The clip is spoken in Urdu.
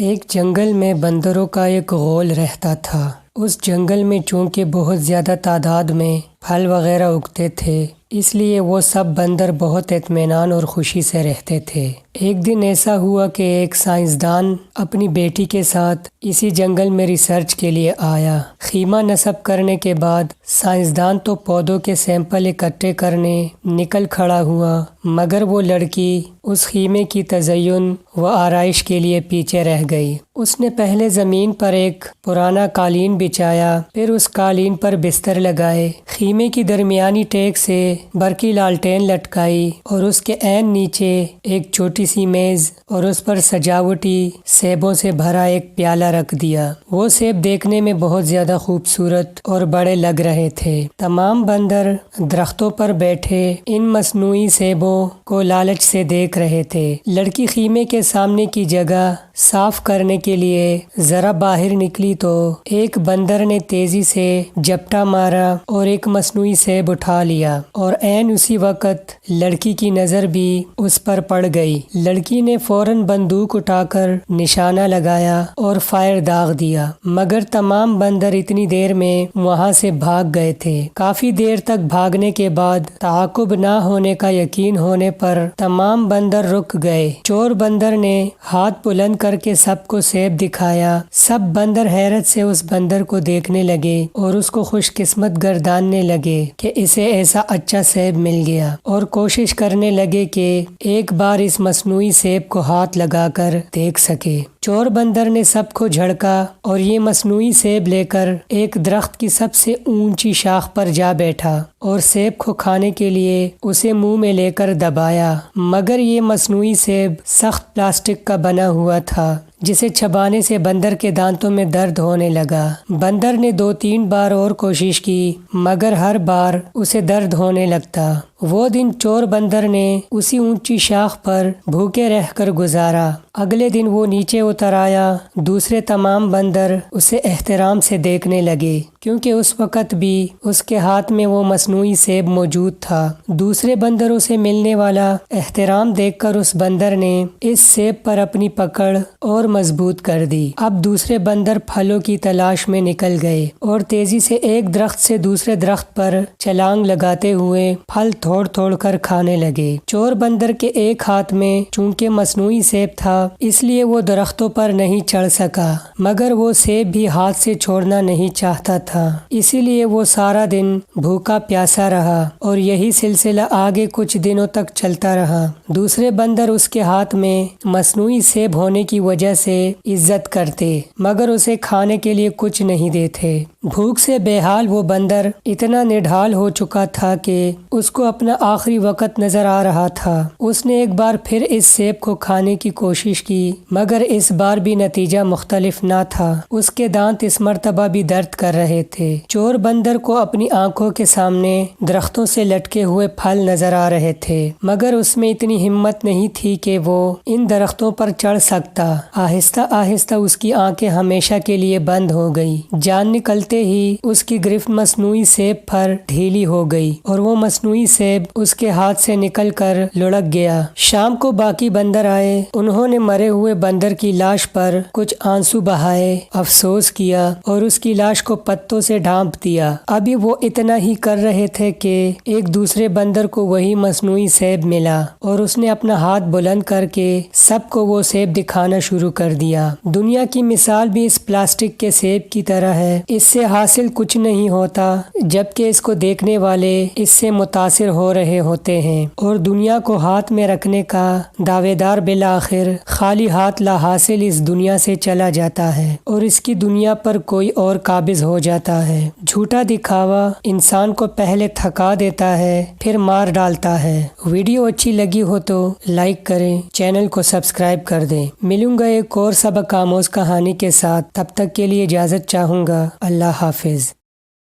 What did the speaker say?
ایک جنگل میں بندروں کا ایک غول رہتا تھا۔ اس جنگل میں چونکہ بہت زیادہ تعداد میں پھل وغیرہ اگتے تھے، اس لیے وہ سب بندر بہت اطمینان اور خوشی سے رہتے تھے۔ ایک دن ایسا ہوا کہ ایک سائنسدان اپنی بیٹی کے ساتھ اسی جنگل میں ریسرچ کے لیے آیا۔ خیمہ نصب کرنے کے بعد سائنسدان تو پودوں کے سیمپل اکٹھے کرنے نکل کھڑا ہوا، مگر وہ لڑکی اس خیمے کی تزئین و آرائش کے لیے پیچھے رہ گئی۔ اس نے پہلے زمین پر ایک پرانا قالین بچھایا، پھر اس قالین پر بستر لگائے، خیمے کی درمیانی ٹیک سے برقی لالٹین لٹکائی اور اس کے عین نیچے ایک چھوٹی سی میز اور اس پر سجاوٹی سیبوں سے بھرا ایک پیالہ رکھ دیا۔ وہ سیب دیکھنے میں بہت زیادہ خوبصورت اور بڑے لگ رہے تھے۔ تمام بندر درختوں پر بیٹھے ان مصنوعی سیبوں کو لالچ سے دیکھ رہے تھے۔ لڑکی خیمے کے سامنے کی جگہ صاف کرنے کے لیے ذرا باہر نکلی تو ایک بندر نے تیزی سے جھپٹا مارا اور ایک مصنوعی سیب اٹھا لیا، اور عین اسی وقت لڑکی کی نظر بھی اس پر پڑ گئی۔ لڑکی نے فوراً بندوق اٹھا کر نشانہ لگایا اور فائر داغ دیا، مگر تمام بندر اتنی دیر میں وہاں سے بھاگ گئے تھے۔ کافی دیر تک بھاگنے کے بعد تعاقب نہ ہونے کا یقین ہونے پر تمام بندر رک گئے۔ چور بندر نے ہاتھ بلند کر کے سب کو سیب دکھایا۔ سب بندر حیرت سے اس بندر کو دیکھنے لگے اور اس کو خوش قسمت گرداننے لگے کہ اسے ایسا اچھا سیب مل گیا، اور کوشش کرنے لگے کہ ایک بار اس مصنوعی سیب کو ہاتھ لگا کر دیکھ سکے۔ چور بندر نے سب کو جھڑکا اور یہ مصنوعی سیب لے کر ایک درخت کی سب سے اونچی شاخ پر جا بیٹھا اور سیب کو کھانے کے لیے اسے منہ میں لے کر دبایا، مگر یہ مصنوعی سیب سخت پلاسٹک کا بنا ہوا تھا، جسے چبانے سے بندر کے دانتوں میں درد ہونے لگا۔ بندر نے 2-3 بار اور کوشش کی، مگر ہر بار اسے درد ہونے لگتا۔ وہ دن چور بندر نے اسی اونچی شاخ پر بھوکے رہ کر گزارا۔ اگلے دن وہ نیچے اتر آیا۔ دوسرے تمام بندر اسے احترام سے دیکھنے لگے، کیونکہ اس وقت بھی اس کے ہاتھ میں وہ مصنوعی سیب موجود تھا۔ دوسرے بندروں سے ملنے والا احترام دیکھ کر اس بندر نے اس سیب پر اپنی پکڑ اور مضبوط کر دی۔ اب دوسرے بندر پھلوں کی تلاش میں نکل گئے اور تیزی سے ایک درخت سے دوسرے درخت پر چھلانگ لگاتے ہوئے پھل توڑ توڑ کر کھانے لگے۔ چور بندر کے ایک ہاتھ میں چونکہ مصنوعی سیب تھا، اس لیے وہ درختوں پر نہیں چڑھ سکا، مگر وہ سیب بھی ہاتھ سے چھوڑنا نہیں چاہتا تھا، اسی لیے وہ سارا دن بھوکا پیاسا رہا، اور یہی سلسلہ آگے کچھ دنوں تک چلتا رہا۔ دوسرے بندر اس کے ہاتھ میں مصنوعی سیب ہونے کی وجہ سے عزت کرتے، مگر اسے کھانے کے لیے کچھ نہیں دیتے۔ بھوک سے بے حال وہ بندر اتنا نڈھال ہو چکا تھا کہ اس کو اپنا آخری وقت نظر آ رہا تھا۔ اس نے ایک بار پھر اس سیب کو کھانے کی کوشش کی، مگر اس بار بھی نتیجہ مختلف نہ تھا۔ اس کے دانت اس مرتبہ بھی درد کر رہے تھے۔ چور بندر کو اپنی آنکھوں کے سامنے درختوں سے لٹکے ہوئے پھل نظر آ رہے تھے، مگر اس میں اتنی ہمت نہیں تھی کہ وہ ان درختوں پر چڑھ سکتا۔ آہستہ آہستہ اس کی آنکھیں ہمیشہ کے لیے بند ہو گئی۔ جان نکلتے ہی اس کی گرفت مصنوعی سیب پر ڈھیلی ہو گئی اور وہ مصنوعی سیب اس کے ہاتھ سے نکل کر لڑک گیا۔ شام کو باقی بندر آئے۔ انہوں نے مرے ہوئے بندر کی لاش پر کچھ آنسو بہائے، افسوس کیا اور اس کی لاش کو پتوں سے ڈھانپ دیا۔ ابھی وہ اتنا ہی کر رہے تھے کہ ایک دوسرے بندر کو وہی مصنوعی سیب ملا، اور اس نے اپنا ہاتھ بلند کر کے سب کو وہ سیب دکھانا شروع کر دیا۔ دنیا کی مثال بھی اس پلاسٹک کے سیب کی طرح ہے۔ اس سے حاصل کچھ نہیں ہوتا، جبکہ اس کو دیکھنے والے اس سے متاثر ہو رہے ہوتے ہیں، اور دنیا کو ہاتھ میں رکھنے کا دعوے دار بالآخر خالی ہاتھ لا حاصل اس دنیا سے چلا جاتا ہے، اور اس کی دنیا پر کوئی اور قابض ہو جاتا ہے۔ جھوٹا دکھاوا انسان کو پہلے تھکا دیتا ہے، پھر مار ڈالتا ہے۔ ویڈیو اچھی لگی ہو تو لائک کریں، چینل کو سبسکرائب کر دیں۔ ملوں گا ایک اور سبق آموز کہانی کے ساتھ، تب تک کے لیے اجازت چاہوں گا۔ اللہ حافظ۔